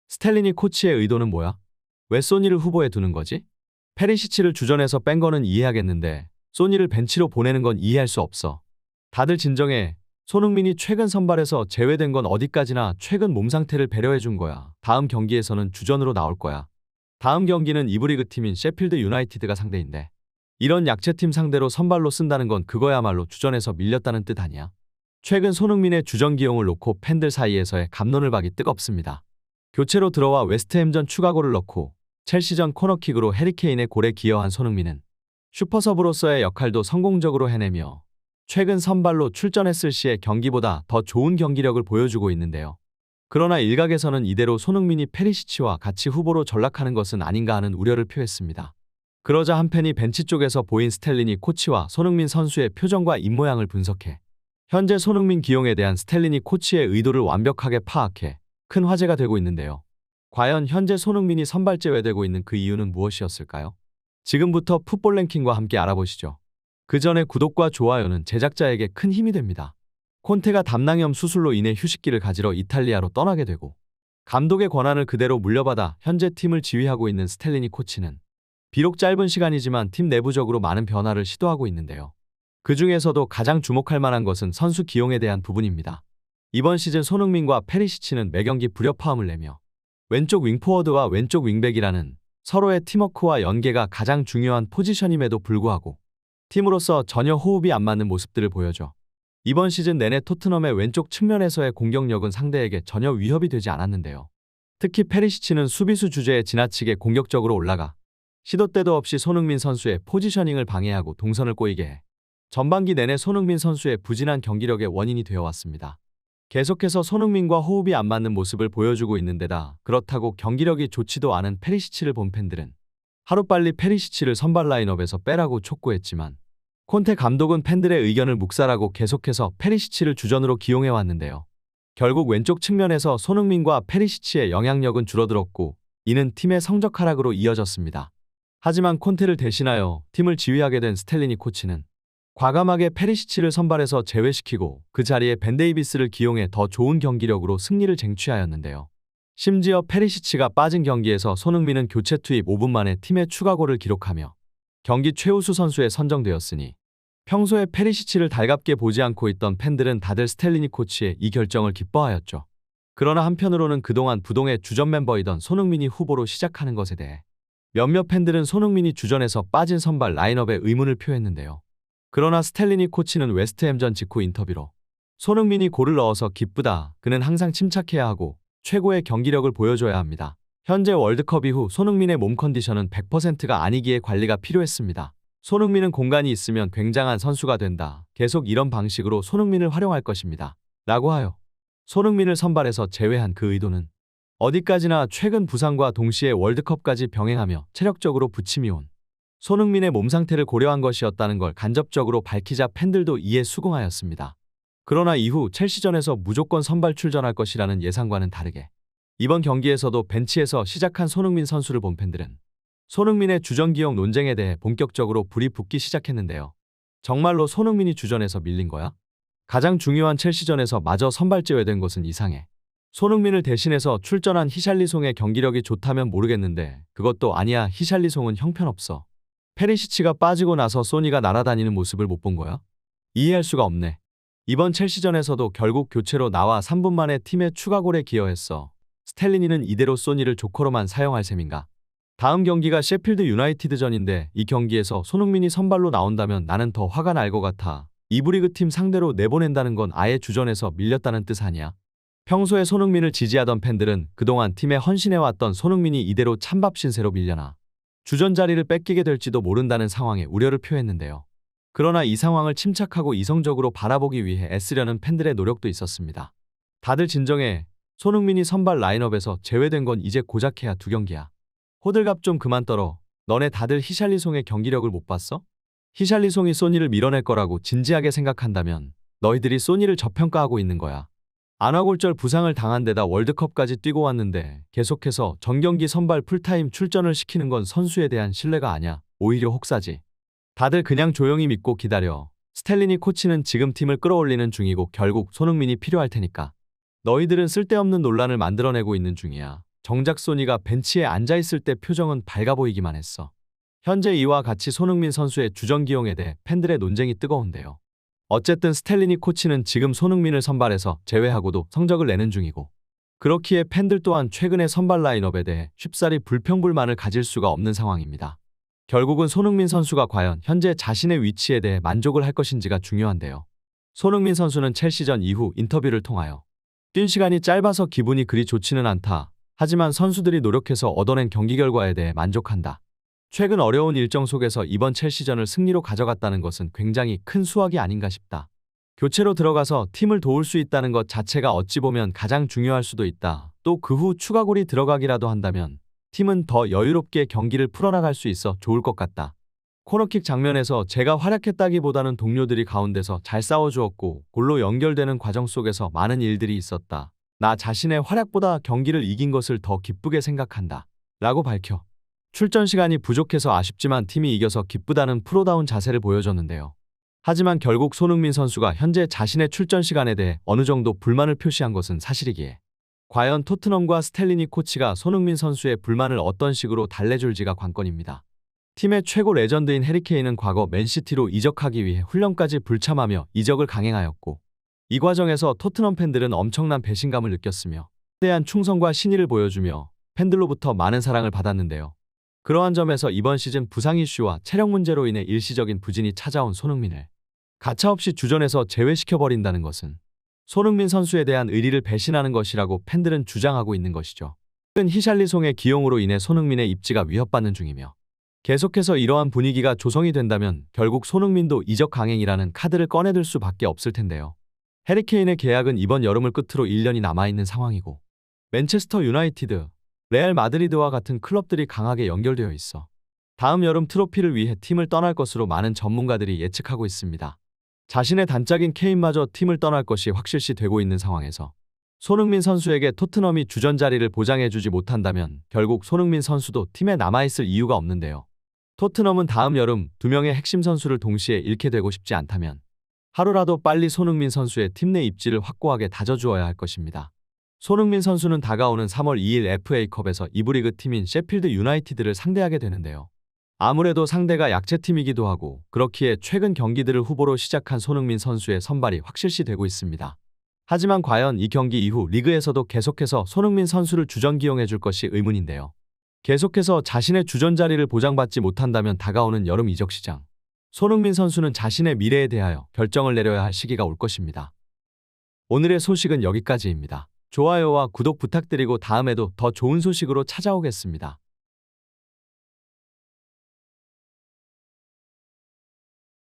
스텔리니 코치의 의도는 뭐야? 왜 소니를 후보에 두는 거지? 페리시치를 주전에서 뺀 거는 이해하겠는데 소니를 벤치로 보내는 건 이해할 수 없어. 다들 진정해. 손흥민이 최근 선발에서 제외된 건 어디까지나 최근 몸 상태를 배려해 준 거야. 다음 경기에서는 주전으로 나올 거야. 다음 경기는 이브리그 팀인 셰필드 유나이티드가 상대인데 이런 약체팀 상대로 선발로 쓴다는 건 그거야말로 주전에서 밀렸다는 뜻 아니야? 최근 손흥민의 주전 기용을 놓고 팬들 사이에서의 갑론을 박이 뜨겁습니다. 교체로 들어와 웨스트햄전 추가골을 넣고 첼시전 코너킥으로 해리케인의 골에 기여한 손흥민은 슈퍼서브로서의 역할도 성공적으로 해내며 최근 선발로 출전했을 시의 경기보다 더 좋은 경기력을 보여주고 있는데요. 그러나 일각에서는 이대로 손흥민이 페리시치와 같이 후보로 전락하는 것은 아닌가 하는 우려를 표했습니다. 그러자 한 팬이 벤치 쪽에서 보인 스텔리니 코치와 손흥민 선수의 표정과 입모양을 분석해 현재 손흥민 기용에 대한 스텔리니 코치의 의도를 완벽하게 파악해 큰 화제가 되고 있는데요. 과연 현재 손흥민이 선발 제외되고 있는 그 이유는 무엇이었을까요? 지금부터 풋볼 랭킹과 함께 알아보시죠. 그 전에 구독과 좋아요는 제작자에게 큰 힘이 됩니다. 콘테가 담낭염 수술로 인해 휴식기를 가지러 이탈리아로 떠나게 되고 감독의 권한을 그대로 물려받아 현재 팀을 지휘하고 있는 스텔리니 코치는 비록 짧은 시간이지만 팀 내부적으로 많은 변화를 시도하고 있는데요. 그 중에서도 가장 주목할 만한 것은 선수 기용에 대한 부분입니다. 이번 시즌 손흥민과 페리시치는 매경기 불협화음을 내며 왼쪽 윙포워드와 왼쪽 윙백이라는 서로의 팀워크와 연계가 가장 중요한 포지션임에도 불구하고 팀으로서 전혀 호흡이 안 맞는 모습들을 보여줘 이번 시즌 내내 토트넘의 왼쪽 측면에서의 공격력은 상대에게 전혀 위협이 되지 않았는데요. 특히 페리시치는 수비수 주제에 지나치게 공격적으로 올라가 시도 때도 없이 손흥민 선수의 포지셔닝을 방해하고 동선을 꼬이게 해 전반기 내내 손흥민 선수의 부진한 경기력의 원인이 되어왔습니다. 계속해서 손흥민과 호흡이 안 맞는 모습을 보여주고 있는 데다 그렇다고 경기력이 좋지도 않은 페리시치를 본 팬들은 하루빨리 페리시치를 선발 라인업에서 빼라고 촉구했지만 콘테 감독은 팬들의 의견을 묵살하고 계속해서 페리시치를 주전으로 기용해왔는데요. 결국 왼쪽 측면에서 손흥민과 페리시치의 영향력은 줄어들었고 이는 팀의 성적 하락으로 이어졌습니다. 하지만 콘테를 대신하여 팀을 지휘하게 된 스텔리니 코치는 과감하게 페리시치를 선발해서 제외시키고 그 자리에 벤 데이비스를 기용해 더 좋은 경기력으로 승리를 쟁취하였는데요. 심지어 페리시치가 빠진 경기에서 손흥민은 교체 투입 5분 만에 팀의 추가골을 기록하며 경기 최우수 선수에 선정되었으니 평소에 페리시치를 달갑게 보지 않고 있던 팬들은 다들 스텔리니 코치의 이 결정을 기뻐하였죠. 그러나 한편으로는 그동안 부동의 주전 멤버이던 손흥민이 후보로 시작하는 것에 대해 몇몇 팬들은 손흥민이 주전에서 빠진 선발 라인업에 의문을 표했는데요. 그러나 스텔리니 코치는 웨스트햄전 직후 인터뷰로 손흥민이 골을 넣어서 기쁘다. 그는 항상 침착해야 하고 최고의 경기력을 보여줘야 합니다. 현재 월드컵 이후 손흥민의 몸 컨디션은 100%가 아니기에 관리가 필요했습니다. 손흥민은 공간이 있으면 굉장한 선수가 된다. 계속 이런 방식으로 손흥민을 활용할 것입니다. 라고 하여 손흥민을 선발해서 제외한 그 의도는 어디까지나 최근 부상과 동시에 월드컵까지 병행하며 체력적으로 부침이 온 손흥민의 몸 상태를 고려한 것이었다는 걸 간접적으로 밝히자 팬들도 이에 수긍하였습니다. 그러나 이후 첼시전에서 무조건 선발 출전할 것이라는 예상과는 다르게 이번 경기에서도 벤치에서 시작한 손흥민 선수를 본 팬들은 손흥민의 주전 기용 논쟁에 대해 본격적으로 불이 붙기 시작했는데요. 정말로 손흥민이 주전에서 밀린 거야? 가장 중요한 첼시전에서 마저 선발 제외된 것은 이상해. 손흥민을 대신해서 출전한 히샬리송의 경기력이 좋다면 모르겠는데 그것도 아니야. 히샬리송은 형편없어. 페리시치가 빠지고 나서 소니가 날아다니는 모습을 못 본 거야? 이해할 수가 없네. 이번 첼시전에서도 결국 교체로 나와 3분 만에 팀의 추가골에 기여했어. 스텔리니는 이대로 소니를 조커로만 사용할 셈인가? 다음 경기가 셰필드 유나이티드전인데 이 경기에서 손흥민이 선발로 나온다면 나는 더 화가 날 것 같아. 이브리그 팀 상대로 내보낸다는 건 아예 주전에서 밀렸다는 뜻 아니야? 평소에 손흥민을 지지하던 팬들은 그동안 팀에 헌신해왔던 손흥민이 이대로 찬밥 신세로 밀려나 주전 자리를 뺏기게 될지도 모른다는 상황에 우려를 표했는데요. 그러나 이 상황을 침착하고 이성적으로 바라보기 위해 애쓰려는 팬들의 노력도 있었습니다. 다들 진정해. 손흥민이 선발 라인업에서 제외된 건 이제 고작해야 2경기야. 호들갑 좀 그만 떨어. 너네 다들 히샬리송의 경기력을 못 봤어? 히샬리송이 소니를 밀어낼 거라고 진지하게 생각한다면 너희들이 소니를 저평가하고 있는 거야. 안와골절 부상을 당한 데다 월드컵까지 뛰고 왔는데 계속해서 전경기 선발 풀타임 출전을 시키는 건 선수에 대한 신뢰가 아냐. 오히려 혹사지. 다들 그냥 조용히 믿고 기다려. 스텔리니 코치는 지금 팀을 끌어올리는 중이고 결국 손흥민이 필요할 테니까. 너희들은 쓸데없는 논란을 만들어내고 있는 중이야. 정작 소니가 벤치에 앉아있을 때 표정은 밝아 보이기만 했어. 현재 이와 같이 손흥민 선수의 주전 기용에 대해 팬들의 논쟁이 뜨거운데요. 어쨌든 스텔리니 코치는 지금 손흥민을 선발해서 제외하고도 성적을 내는 중이고, 그렇기에 팬들 또한 최근의 선발 라인업에 대해 쉽사리 불평불만을 가질 수가 없는 상황입니다. 결국은 손흥민 선수가 과연 현재 자신의 위치에 대해 만족을 할 것인지가 중요한데요. 손흥민 선수는 첼시전 이후 인터뷰를 통하여 뛴 시간이 짧아서 기분이 그리 좋지는 않다. 하지만 선수들이 노력해서 얻어낸 경기 결과에 대해 만족한다. 최근 어려운 일정 속에서 이번 첼시전을 승리로 가져갔다는 것은 굉장히 큰 수확이 아닌가 싶다. 교체로 들어가서 팀을 도울 수 있다는 것 자체가 어찌 보면 가장 중요할 수도 있다. 또 그 후 추가골이 들어가기라도 한다면 팀은 더 여유롭게 경기를 풀어나갈 수 있어 좋을 것 같다. 코너킥 장면에서 제가 활약했다기보다는 동료들이 가운데서 잘 싸워주었고 골로 연결되는 과정 속에서 많은 일들이 있었다. 나 자신의 활약보다 경기를 이긴 것을 더 기쁘게 생각한다. 라고 밝혀 출전 시간이 부족해서 아쉽지만 팀이 이겨서 기쁘다는 프로다운 자세를 보여줬는데요. 하지만 결국 손흥민 선수가 현재 자신의 출전 시간에 대해 어느 정도 불만을 표시한 것은 사실이기에 과연 토트넘과 스텔리니 코치가 손흥민 선수의 불만을 어떤 식으로 달래줄지가 관건입니다. 팀의 최고 레전드인 해리케인은 과거 맨시티로 이적하기 위해 훈련까지 불참하며 이적을 강행하였고, 이 과정에서 토트넘 팬들은 엄청난 배신감을 느꼈으며 대한 충성과 신의를 보여주며 팬들로부터 많은 사랑을 받았는데요. 그러한 점에서 이번 시즌 부상 이슈와 체력 문제로 인해 일시적인 부진이 찾아온 손흥민을 가차없이 주전에서 제외시켜버린다는 것은 손흥민 선수에 대한 의리를 배신하는 것이라고 팬들은 주장하고 있는 것이죠. 최근 히샬리송의 기용으로 인해 손흥민의 입지가 위협받는 중이며 계속해서 이러한 분위기가 조성이 된다면 결국 손흥민도 이적 강행이라는 카드를 꺼내들 수밖에 없을 텐데요. 해리케인의 계약은 이번 여름을 끝으로 1년이 남아있는 상황이고 맨체스터 유나이티드, 레알 마드리드와 같은 클럽들이 강하게 연결되어 있어 다음 여름 트로피를 위해 팀을 떠날 것으로 많은 전문가들이 예측하고 있습니다. 자신의 단짝인 케인마저 팀을 떠날 것이 확실시되고 있는 상황에서 손흥민 선수에게 토트넘이 주전 자리를 보장해주지 못한다면 결국 손흥민 선수도 팀에 남아있을 이유가 없는데요. 토트넘은 다음 여름 2명의 핵심 선수를 동시에 잃게 되고 싶지 않다면 하루라도 빨리 손흥민 선수의 팀 내 입지를 확고하게 다져주어야 할 것입니다. 손흥민 선수는 다가오는 3월 2일 FA컵에서 2부 리그 팀인 셰필드 유나이티드를 상대하게 되는데요. 아무래도 상대가 약체팀이기도 하고 그렇기에 최근 경기들을 후보로 시작한 손흥민 선수의 선발이 확실시되고 있습니다. 하지만 과연 이 경기 이후 리그에서도 계속해서 손흥민 선수를 주전 기용해줄 것이 의문인데요. 계속해서 자신의 주전 자리를 보장받지 못한다면 다가오는 여름 이적 시장, 손흥민 선수는 자신의 미래에 대하여 결정을 내려야 할 시기가 올 것입니다. 오늘의 소식은 여기까지입니다. 좋아요와 구독 부탁드리고 다음에도 더 좋은 소식으로 찾아오겠습니다.